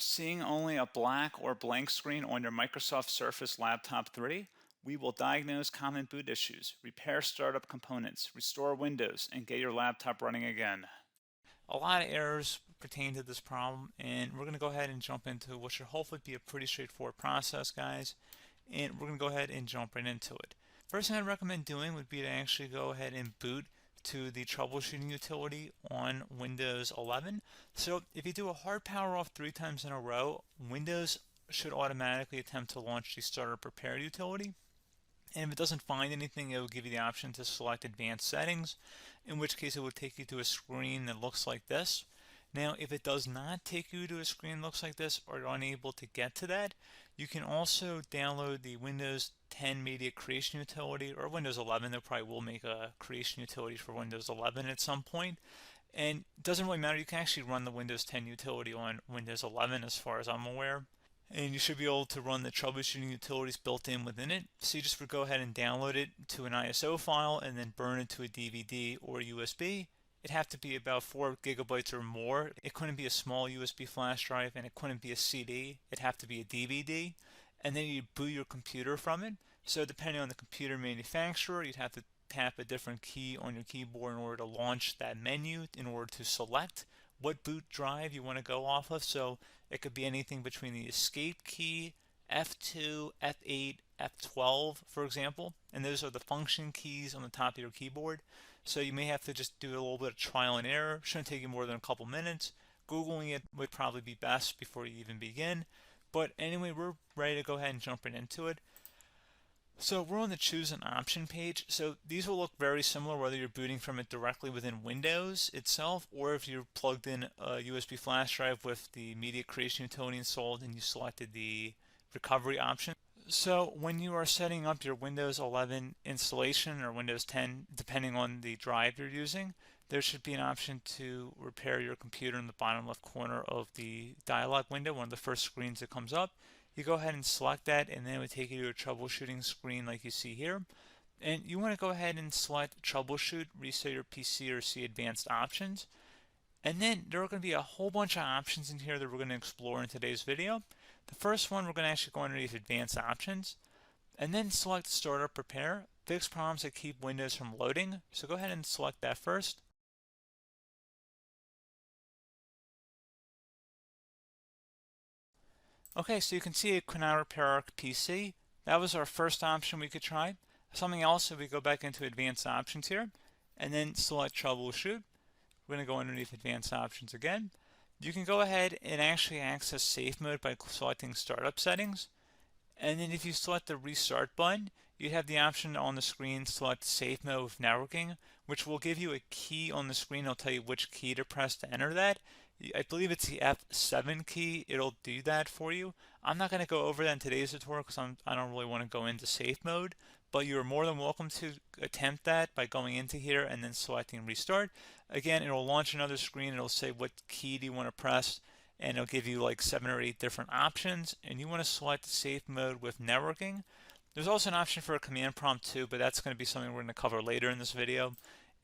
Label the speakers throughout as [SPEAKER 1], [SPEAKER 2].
[SPEAKER 1] Seeing only a black or blank screen on your Microsoft Surface Laptop 3, we will diagnose common boot issues, repair startup components, restore Windows, and get your laptop running again. A lot of errors pertain to this problem, and we're going to go ahead and jump into what should hopefully be a pretty straightforward process, guys. And we're going to go ahead and jump right into it. First thing I'd recommend doing would be to actually go ahead and boot to the troubleshooting utility on Windows 11. So if you do a hard power off 3 times in a row, Windows should automatically attempt to launch the startup repair utility. And if it doesn't find anything, it will give you the option to select advanced settings, in which case it will take you to a screen that looks like this. Now, if it does not take you to a screen that looks like this, or you're unable to get to that, you can also download the Windows 10 Media Creation Utility, or Windows 11. They probably will make a creation utility for Windows 11 at some point. And it doesn't really matter, you can actually run the Windows 10 utility on Windows 11 as far as I'm aware. And you should be able to run the troubleshooting utilities built in within it. So you just would go ahead and download it to an ISO file and then burn it to a DVD or USB. It'd have to be about 4 gigabytes or more. It couldn't be a small USB flash drive, and it couldn't be a CD. It'd have to be a DVD. And then you boot your computer from it. So depending on the computer manufacturer, you'd have to tap a different key on your keyboard in order to launch that menu, in order to select what boot drive you want to go off of. So it could be anything between the escape key, F2, F8, F12, for example, and those are the function keys on the top of your keyboard. So you may have to just do a little bit of trial and error. Shouldn't take you more than a couple minutes. Googling it would probably be best before you even begin. But anyway, we're ready to go ahead and jump right into it. So we're on the choose an option page. So these will look very similar whether you're booting from it directly within Windows itself, or if you're plugged in a USB flash drive with the media creation utility installed and you selected the recovery option. So when you are setting up your Windows 11 installation or Windows 10, depending on the drive you're using, there should be an option to repair your computer in the bottom left corner of the dialog window, one of the first screens that comes up. You go ahead and select that, and then it would take you to a troubleshooting screen like you see here. And you want to go ahead and select troubleshoot, reset your PC, or see advanced options. And then there are going to be a whole bunch of options in here that we're going to explore in today's video. The first one, we're going to actually go underneath advanced options and then select startup repair, fix problems that keep Windows from loading. So go ahead and select that first. Okay, so you can see it could now repair our PC. That was our first option we could try. Something else, if we go back into advanced options here and then select troubleshoot, we're going to go underneath advanced options again. You can go ahead and actually access safe mode by selecting startup settings. And then if you select the restart button, you have the option on the screen select safe mode with networking, which will give you a key on the screen. It'll tell you which key to press to enter that. I believe it's the F7 key. It'll do that for you. I'm not going to go over that in today's tutorial because I don't really want to go into safe mode, but you're more than welcome to attempt that by going into here and then selecting restart. Again, it'll launch another screen. It'll say what key do you want to press, and it'll give you like 7 or 8 different options, and you want to select safe mode with networking. There's also an option for a command prompt too, but that's going to be something we're going to cover later in this video,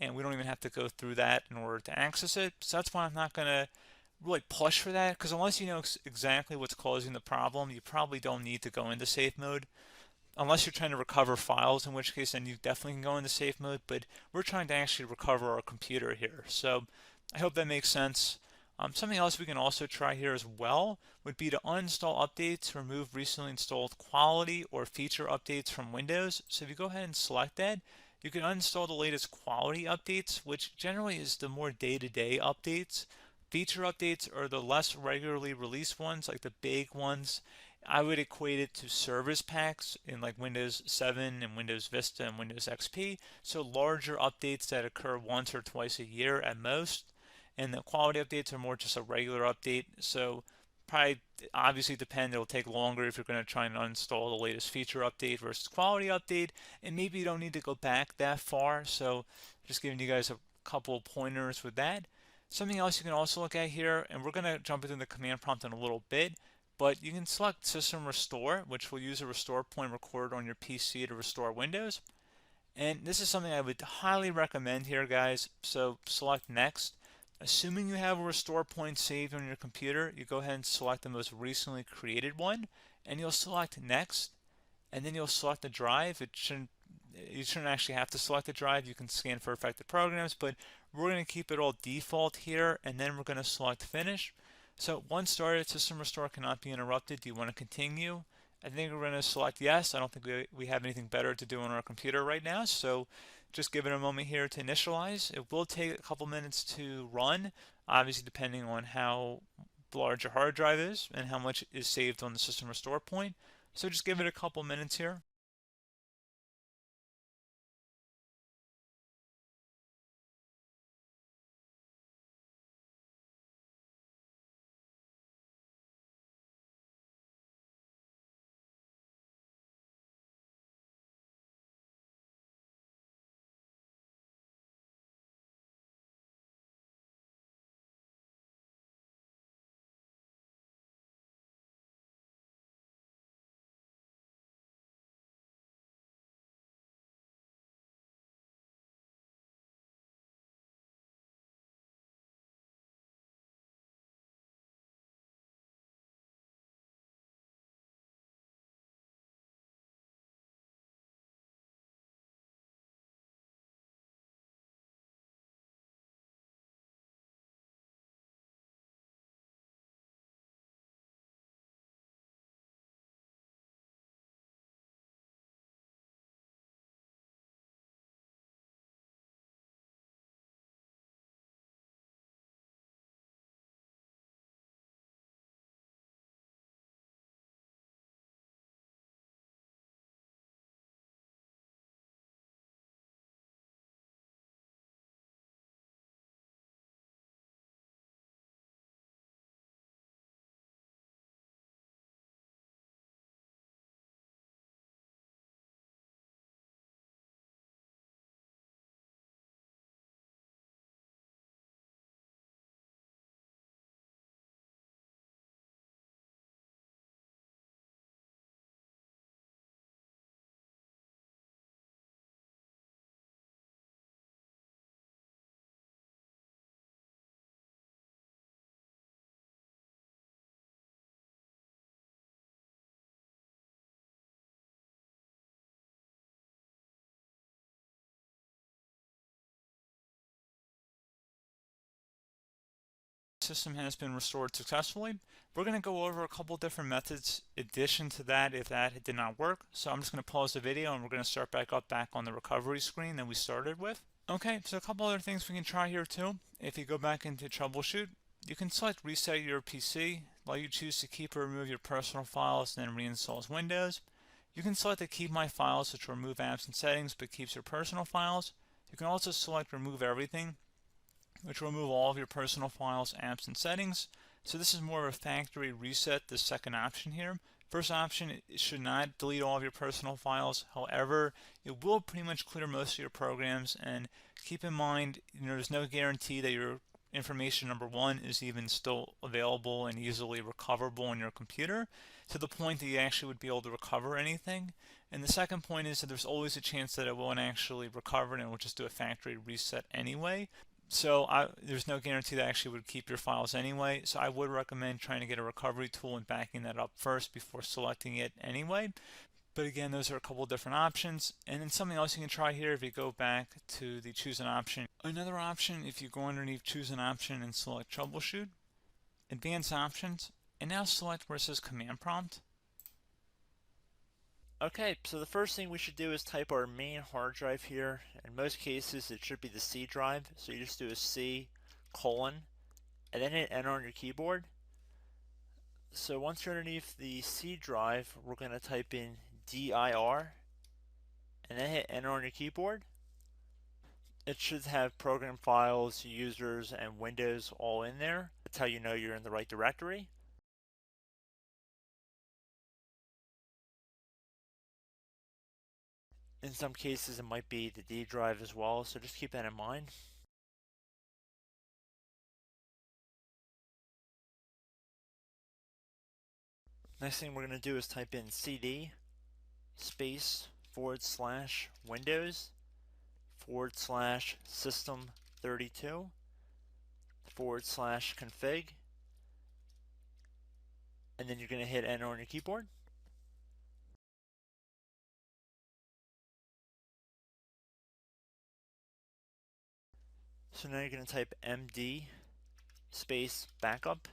[SPEAKER 1] and we don't even have to go through that in order to access it. So that's why I'm not going to really push for that, because unless you know exactly what's causing the problem, you probably don't need to go into safe mode. Unless you're trying to recover files, in which case then you definitely can go into safe mode, but we're trying to actually recover our computer here. So I hope that makes sense. Something else we can also try here as well would be to uninstall updates, remove recently installed quality or feature updates from Windows. So if you go ahead and select that, you can uninstall the latest quality updates, which generally is the more day-to-day updates. Feature updates are the less regularly released ones, like the big ones. I would equate it to service packs in like Windows 7 and Windows Vista and Windows XP. So larger updates that occur once or twice a year at most. And the quality updates are more just a regular update. So probably obviously depend, it'll take longer if you're going to try and uninstall the latest feature update versus quality update. And maybe you don't need to go back that far. So just giving you guys a couple of pointers with that. Something else you can also look at here, and we're going to jump into the command prompt in a little bit, but you can select System Restore, which will use a restore point recorded on your PC to restore Windows. And this is something I would highly recommend here, guys. So select Next. Assuming you have a restore point saved on your computer, you go ahead and select the most recently created one, and you'll select next, and then you'll select the drive. You shouldn't actually have to select the drive. You can scan for affected programs, but we're going to keep it all default here, and then we're going to select finish. So once started, system restore cannot be interrupted. Do you want to continue? I think we're going to select yes. I don't think we have anything better to do on our computer right now, so just give it a moment here to initialize. It will take a couple minutes to run, obviously depending on how large your hard drive is and how much is saved on the system restore point. So just give it a couple minutes here. System has been restored successfully. We're going to go over a couple different methods in addition to that if that did not work. So I'm just going to pause the video and we're going to start back on the recovery screen that we started with. Okay, so a couple other things we can try here too. If you go back into troubleshoot, you can select reset your PC, while you choose to keep or remove your personal files and then reinstalls Windows. You can select to keep my files, which will remove apps and settings but keeps your personal files. You can also select remove everything, which will remove all of your personal files, apps, and settings. So this is more of a factory reset, the second option here. First option, it should not delete all of your personal files. However, it will pretty much clear most of your programs, and keep in mind, there's no guarantee that your information, number one, is even still available and easily recoverable on your computer to the point that you actually would be able to recover anything. And the second point is that there's always a chance that it won't actually recover and it will just do a factory reset anyway. So there's no guarantee that actually would keep your files anyway. So I would recommend trying to get a recovery tool and backing that up first before selecting it anyway. But again, those are a couple different options. And then something else you can try here if you go back to the choose an option. Another option, if you go underneath choose an option and select troubleshoot, advanced options, and now select where it says command prompt.
[SPEAKER 2] Okay, so the first thing we should do is type our main hard drive here. In most cases, it should be the C drive. So you just do a C colon and then hit enter on your keyboard. So once you're underneath the C drive, we're going to type in dir and then hit enter on your keyboard. It should have program files, users, and Windows all in there. That's how you know you're in the right directory. In some cases, it might be the D drive as well, so just keep that in mind. Next thing we're going to do is type in cd space / Windows / system 32 /config, and then you're going to hit enter on your keyboard. So now you're going to type md space backup.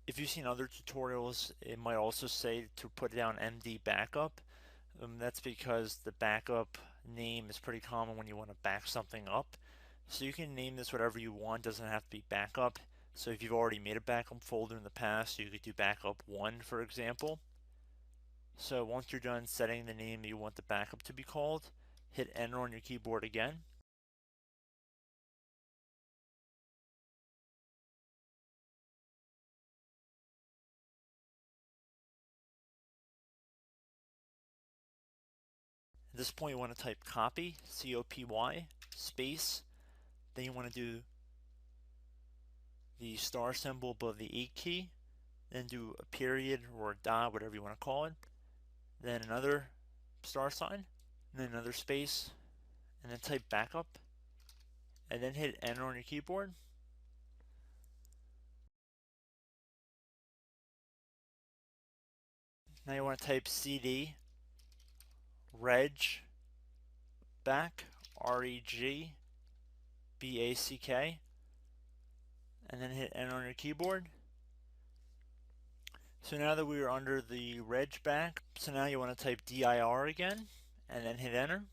[SPEAKER 2] If you've seen other tutorials, it might also say to put down md backup. That's because the backup name is pretty common when you want to back something up. So you can name this whatever you want, doesn't have to be backup. So if you've already made a backup folder in the past, you could do backup 1, for example. So once you're done setting the name you want the backup to be called, hit enter on your keyboard again. At this point, you want to type copy, C-O-P-Y, space. Then you want to do the star symbol above the 8 key. Then do a period or a dot, whatever you want to call it. Then another star sign, and then another space, and then type backup. And then hit enter on your keyboard. Now you want to type cd reg back, R-E-G-B-A-C-K, and then hit enter on your keyboard. So now that we are under the reg back, so now you want to type dir again, and then hit enter.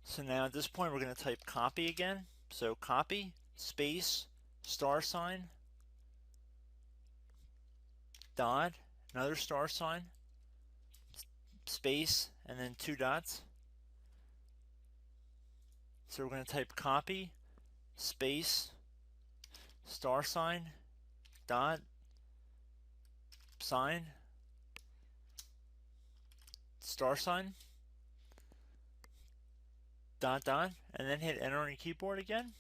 [SPEAKER 2] So now at this point we're going to type copy again. So copy, space, star sign, dot, another star sign, space, and then 2 dots. So we're going to type copy, space, star sign, dot, sign, star sign, dot, dot, and then hit enter on your keyboard again.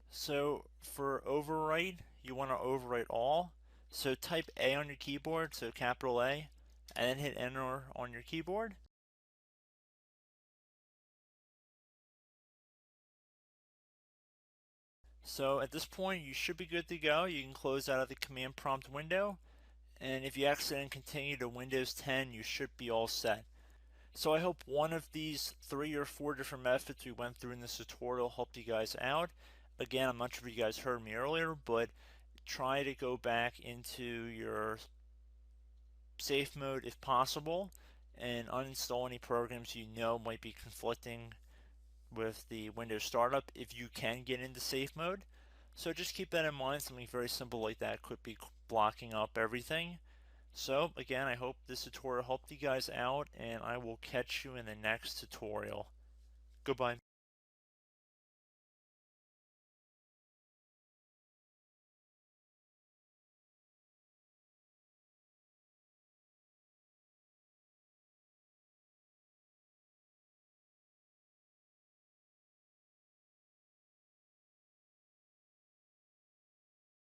[SPEAKER 2] So for overwrite, you want to overwrite all. So type A on your keyboard, so capital A, and then hit enter on your keyboard. So at this point, you should be good to go. You can close out of the command prompt window, and if you accidentally continue to Windows 10, you should be all set. So I hope one of these 3 or 4 different methods we went through in this tutorial helped you guys out. Again, I'm not sure if you guys heard me earlier, but try to go back into your safe mode if possible and uninstall any programs you know might be conflicting with the Windows startup if you can get into safe mode. So just keep that in mind. Something very simple like that could be blocking up everything. So again, I hope this tutorial helped you guys out, and I will catch you in the next tutorial. Goodbye.